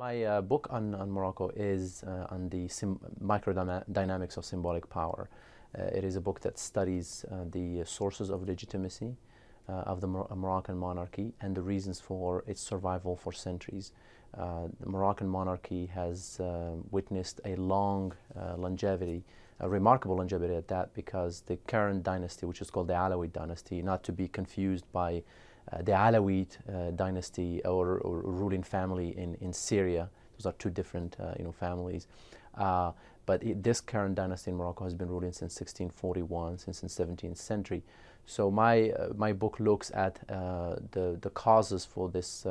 My book on Morocco is on the microdynamics of symbolic power. It is a book that studies the sources of legitimacy of the Moroccan monarchy and the reasons for its survival for centuries. The Moroccan monarchy has witnessed a long longevity, a remarkable longevity at that, because the current dynasty, which is called the Alawite dynasty, not to be confused by the Alawite dynasty or ruling family in Syria. Those are two different families. But this current dynasty in Morocco has been ruling since 1641, since the 17th century. So my book looks at the causes for this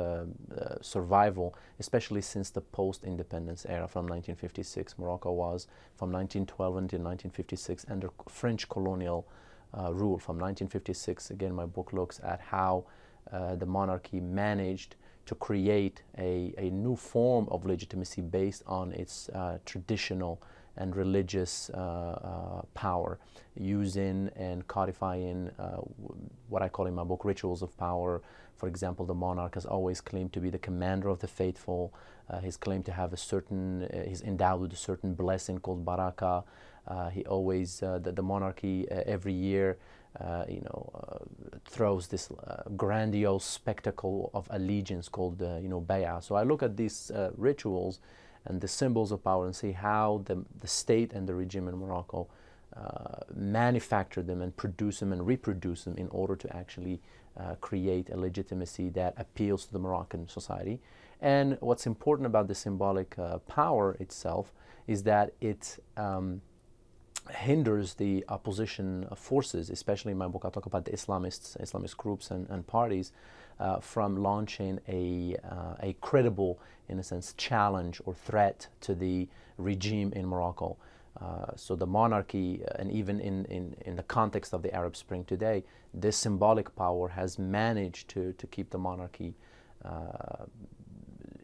survival, especially since the post-independence era from 1956. Morocco was from 1912 until 1956 under French colonial rule. From 1956, again, my book looks at how the monarchy managed to create a new form of legitimacy based on its traditional and religious power, using and codifying what I call in my book rituals of power. For example, the monarch has always claimed to be the commander of the faithful. He's claimed to have a certain, he's endowed with a certain blessing called baraka. He always, the monarchy every year throws this grandiose spectacle of allegiance called bay'ah. So I look at these rituals and the symbols of power and see how the state and the regime in Morocco manufacture them and produce them and reproduce them in order to actually create a legitimacy that appeals to the Moroccan society. And what's important about the symbolic power itself is that it hinders the opposition forces, especially in my book I talk about the Islamist groups and parties, from launching a credible, in a sense, challenge or threat to the regime in Morocco. So the monarchy, and even in the context of the Arab Spring today, this symbolic power has managed to keep the monarchy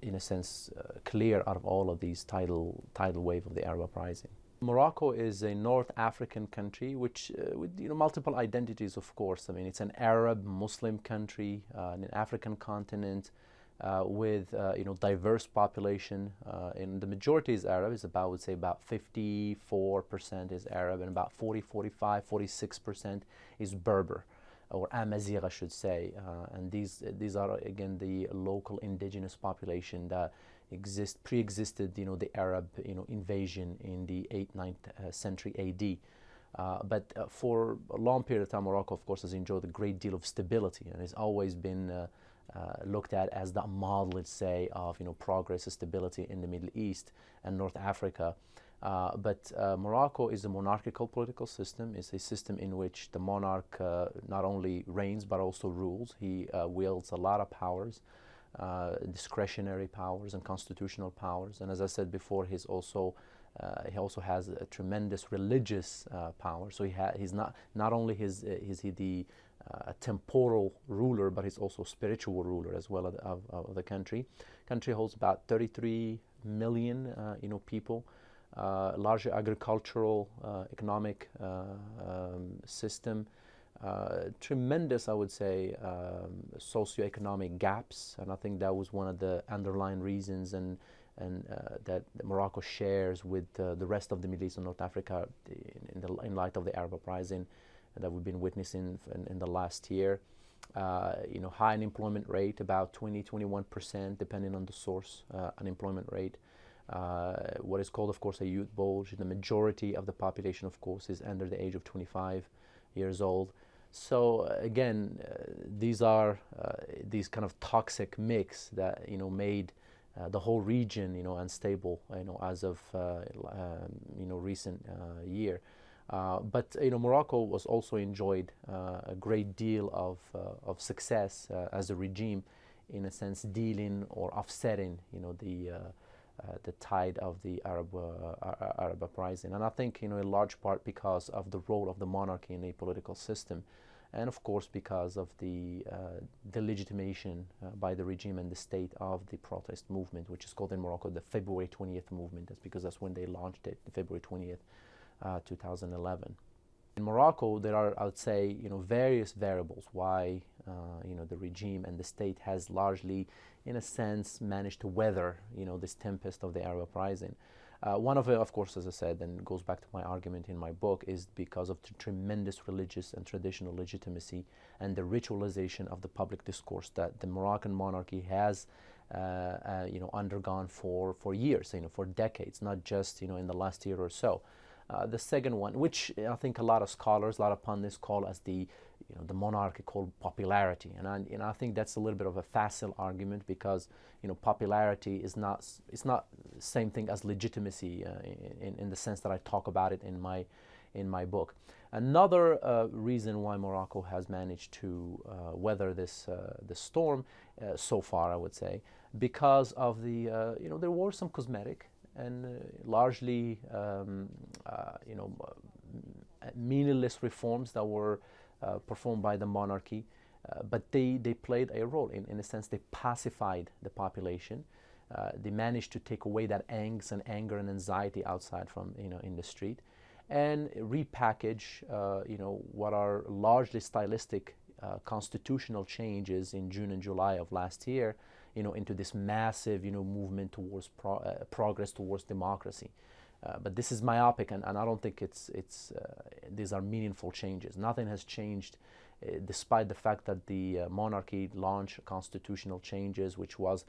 in a sense clear out of all of these tidal wave of the Arab uprising. Morocco is a North African country which with multiple identities, of course. I mean, it's an Arab Muslim country in an African continent with diverse population. And the majority is Arab. It's about, I would say, about 54% is Arab, and about 46% is Berber, or Amazigh, I should say. And these are again the local indigenous population that pre-existed the Arab invasion in the 8th-9th century AD. But for a long period of time, Morocco, of course, has enjoyed a great deal of stability and has always been looked at as the model, let's say, of progress and stability in the Middle East and North Africa. But Morocco is a monarchical political system. It's a system in which the monarch not only reigns but also rules. He wields a lot of powers. Discretionary powers and constitutional powers, and as I said before, he also has a tremendous religious power. So he's not only is he the temporal ruler, but he's also spiritual ruler as well of the country. Country holds about 33 million people. Larger agricultural economic system. Tremendous, I would say, socioeconomic gaps, and I think that was one of the underlying reasons and that Morocco shares with the rest of the Middle East and North Africa in light of the Arab uprising that we've been witnessing in the last year. High unemployment rate, about 20–21%, depending on the source, unemployment rate. What is called, of course, a youth bulge. The majority of the population, of course, is under the age of 25 years old. So again, these are these kind of toxic mix that made the whole region unstable as of recent year. But Morocco was also enjoyed a great deal of success as a regime, in a sense, dealing or offsetting the tide of the Arab uprising, and I think in large part because of the role of the monarchy in the political system, and of course because of the legitimation by the regime and the state of the protest movement, which is called in Morocco the February 20th movement. That's because that's when they launched it, February 20th, 2011. In Morocco, there are, I would say, various variables why the regime and the state has largely in a sense, managed to weather, this tempest of the Arab uprising. One of it, of course, as I said, and goes back to my argument in my book, is because of the tremendous religious and traditional legitimacy and the ritualization of the public discourse that the Moroccan monarchy has, undergone for years, for decades, not just, in the last year or so. The second one, which I think a lot of scholars, a lot of pundits call as the monarchical popularity, and I think that's a little bit of a facile argument because popularity is not the same thing as legitimacy in the sense that I talk about it in my book. Another reason why Morocco has managed to weather this storm so far, I would say, because of the there were some cosmetic and largely meaningless reforms that were performed by the monarchy, but they played a role. In a sense, they pacified the population. They managed to take away that angst and anger and anxiety outside from in the street, and repackage what are largely stylistic constitutional changes in June and July of last year into this massive movement towards progress towards democracy. But this is myopic, and I don't think these are meaningful changes. Nothing has changed, despite the fact that the monarchy launched constitutional changes, which was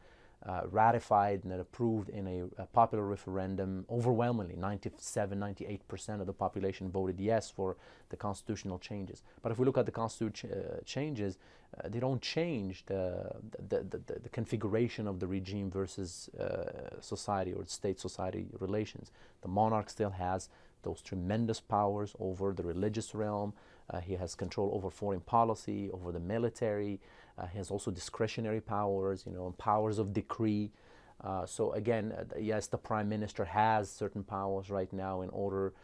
ratified and approved in a popular referendum. Overwhelmingly, 97–98% of the population voted yes for the constitutional changes. But if we look at the constitutional changes, they don't change the configuration of the regime versus society or state-society relations. The monarch still has those tremendous powers over the religious realm. He has control over foreign policy, over the military. He has also discretionary powers, powers of decree. So again, yes, the prime minister has certain powers right now in order,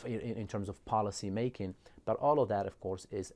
in terms of policy making, but all of that, of course, it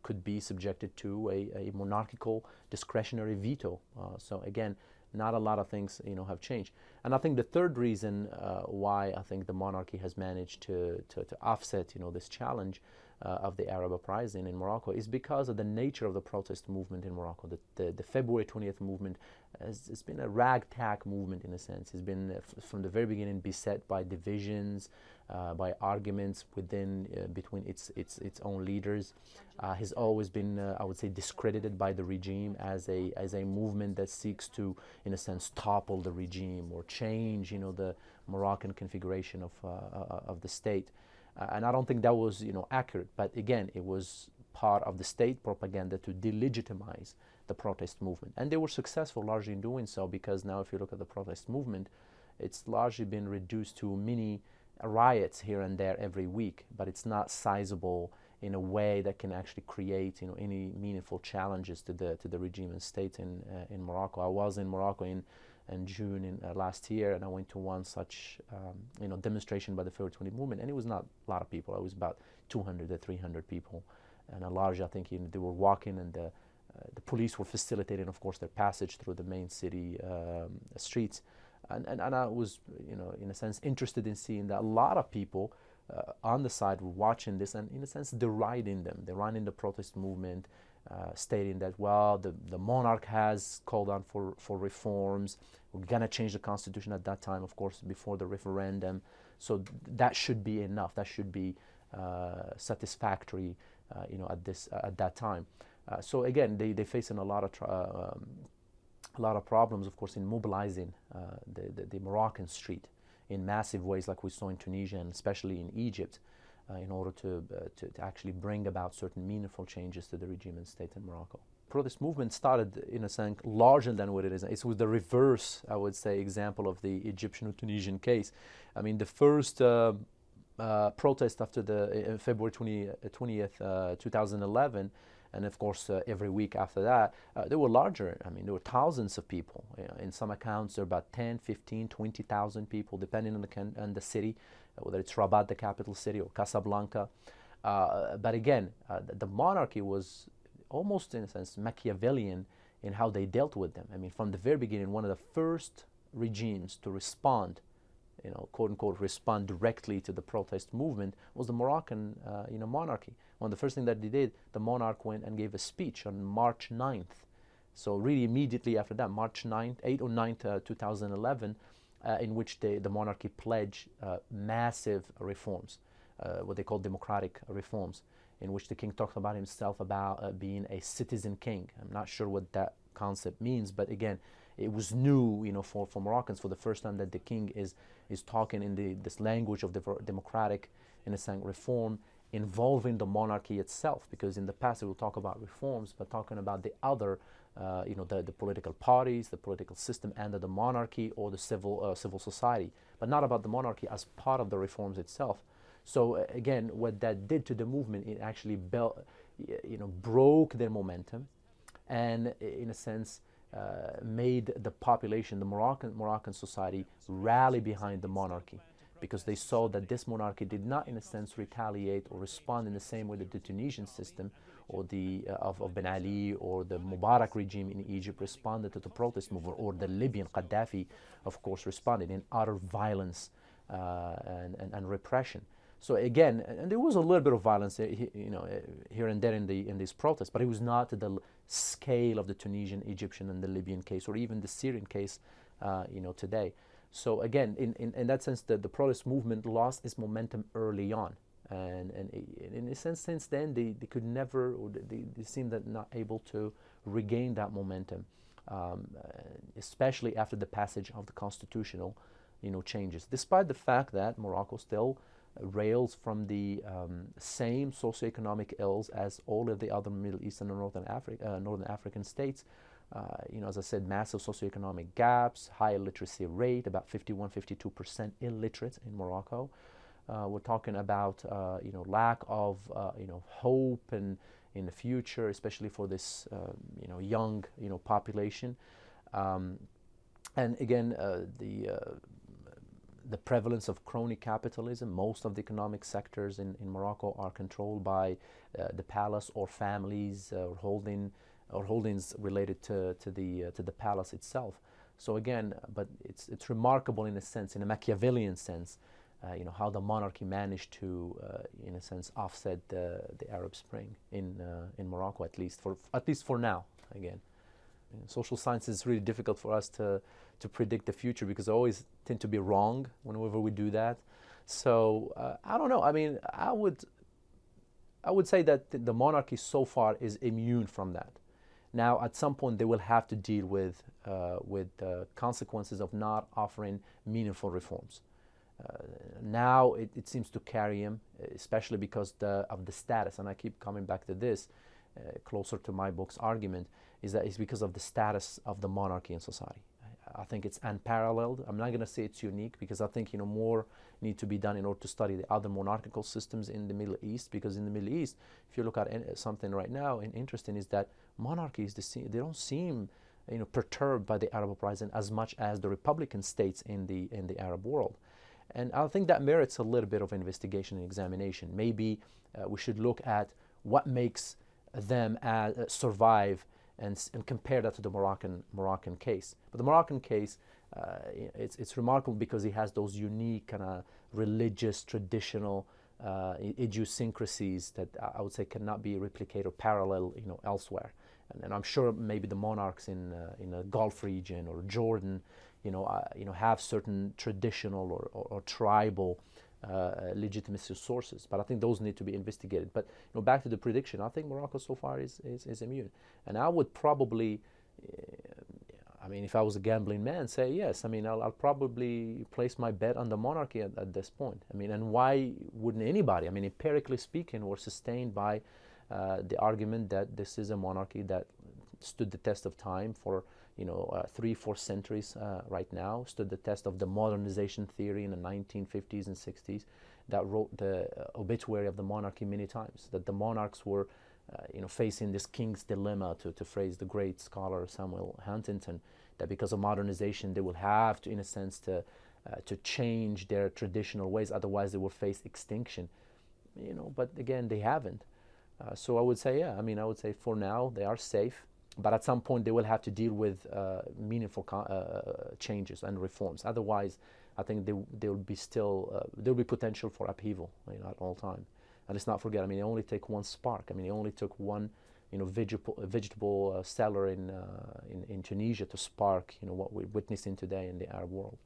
could be subjected to a monarchical discretionary veto. So again, not a lot of things, have changed. And I think the third reason why I think the monarchy has managed to offset, this challenge of the Arab uprising in Morocco is because of the nature of the protest movement in Morocco. The February 20th movement has been a ragtag movement in a sense. It's been from the very beginning beset by divisions, by arguments between its own leaders. Has always been, I would say, discredited by the regime as a movement that seeks to, in a sense, topple the regime or change, the Moroccan configuration of the state. And I don't think that was, accurate. But again, it was part of the state propaganda to delegitimize the protest movement. And they were successful largely in doing so, because now if you look at the protest movement, it's largely been reduced to mini riots here and there every week, but it's not sizable in a way that can actually create, any meaningful challenges to the regime and state in Morocco. I was in Morocco in June last year, and I went to one such demonstration by the February 20 movement, and it was not a lot of people. It was about 200 to 300 people, and a large, I think, they were walking, and the police were facilitating, of course, their passage through the main city streets, and I was, in a sense, interested in seeing that a lot of people on the side were watching this and, in a sense, deriding them. They ran in the protest movement, stating that, well, the monarch has called on for reforms. We're going to change the constitution at that time, of course, before the referendum. So that should be enough. That should be satisfactory, at that time. So again, they facing a lot of problems, of course, in mobilizing the Moroccan street in massive ways, like we saw in Tunisia and especially in Egypt, in order to actually bring about certain meaningful changes to the regime and state in Morocco. Protest movement started, in a sense, larger than what it is. It's with the reverse, I would say, example of the Egyptian or Tunisian case. I mean, the first protest after the February 20th, 2011, and of course every week after that, they were larger. I mean, there were thousands of people. In some accounts, there were about 10, 15, 20,000 people, depending on the city, whether it's Rabat, the capital city, or Casablanca. But again, the monarchy was almost, in a sense, Machiavellian in how they dealt with them. I mean, from the very beginning, one of the first regimes to respond, quote unquote, respond directly to the protest movement was the Moroccan, monarchy. One of the first things that they did, the monarch went and gave a speech on March 9th, So really immediately after that, March 9th, 8th or 9th, 2011, in which the monarchy pledged massive reforms, what they call democratic reforms, in which the king talked about himself about being a citizen king. I'm not sure what that concept means, but again, it was new, for Moroccans, for the first time that the king is talking in this language of the democratic, in a sense, reform involving the monarchy itself. Because in the past, we will talk about reforms, but talking about the other, the political parties, the political system under the monarchy, or the civil society, but not about the monarchy as part of the reforms itself. So again, what that did to the movement, it actually broke their momentum, and in a sense made the population, the Moroccan society, rally behind the monarchy, because they saw that this monarchy did not, in a sense, retaliate or respond in the same way that the Tunisian system, or the of Ben Ali, or the Mubarak regime in Egypt responded to the protest movement, or the Libyan Gaddafi, of course, responded in utter violence and repression. So again, and there was a little bit of violence, here and there in these protests, but it was not to the scale of the Tunisian, Egyptian, and the Libyan case, or even the Syrian case, today. So again, in that sense, the protest movement lost its momentum early on, and in a sense, since then, they could never, or they seemed that not able to regain that momentum, especially after the passage of the constitutional, changes. Despite the fact that Morocco still rails from the same socioeconomic ills as all of the other Middle Eastern and Northern African states. As I said, massive socioeconomic gaps, high illiteracy rate, about 51-52% illiterate in Morocco. We're talking about lack of hope and in the future, especially for this young population. And again, the prevalence of crony capitalism. Most of the economic sectors in Morocco are controlled by the palace or families, or holdings related to the palace itself. So again, but it's remarkable in a sense, in a Machiavellian sense, how the monarchy managed to, in a sense, offset the Arab Spring in Morocco, at least for now. Again, social science is really difficult for us to predict the future, because I always tend to be wrong whenever we do that. So I don't know. I mean, I would say that the monarchy so far is immune from that. Now, at some point, they will have to deal with consequences of not offering meaningful reforms. Now it seems to carry him, especially because of the status, and I keep coming back to this, closer to my book's argument, is that it's because of the status of the monarchy in society. I think it's unparalleled. I'm not going to say it's unique, because I think more need to be done in order to study the other monarchical systems in the Middle East. Because in the Middle East, if you look at something right now, and interesting is that monarchies, they don't seem perturbed by the Arab uprising as much as the Republican states in the Arab world. And I think that merits a little bit of investigation and examination. Maybe we should look at what makes them survive, and compare that to the Moroccan case. But the Moroccan case, it's remarkable because it has those unique kind of religious, traditional idiosyncrasies that I would say cannot be replicated or parallel, elsewhere. And I'm sure maybe the monarchs in the Gulf region or Jordan, have certain traditional or tribal legitimacy sources, but I think those need to be investigated. But back to the prediction, I think Morocco so far is immune, and I would probably, if I was a gambling man, say yes. I'll probably place my bet on the monarchy at this point. And why wouldn't anybody? Empirically speaking, we're sustained by the argument that this is a monarchy that stood the test of time for 3-4 centuries right now, stood the test of the modernization theory in the 1950s and 60s, that wrote the obituary of the monarchy many times, that the monarchs were facing this king's dilemma, to phrase the great scholar Samuel Huntington, that because of modernization they will have to, in a sense, to change their traditional ways, otherwise they will face extinction. But again, they haven't. So I would say, I would say for now they are safe. But at some point, they will have to deal with meaningful changes and reforms. Otherwise, I think there will be potential for upheaval, at all time. And let's not forget, it only took one spark. It only took one, vegetable seller in Tunisia to spark what we're witnessing today in the Arab world.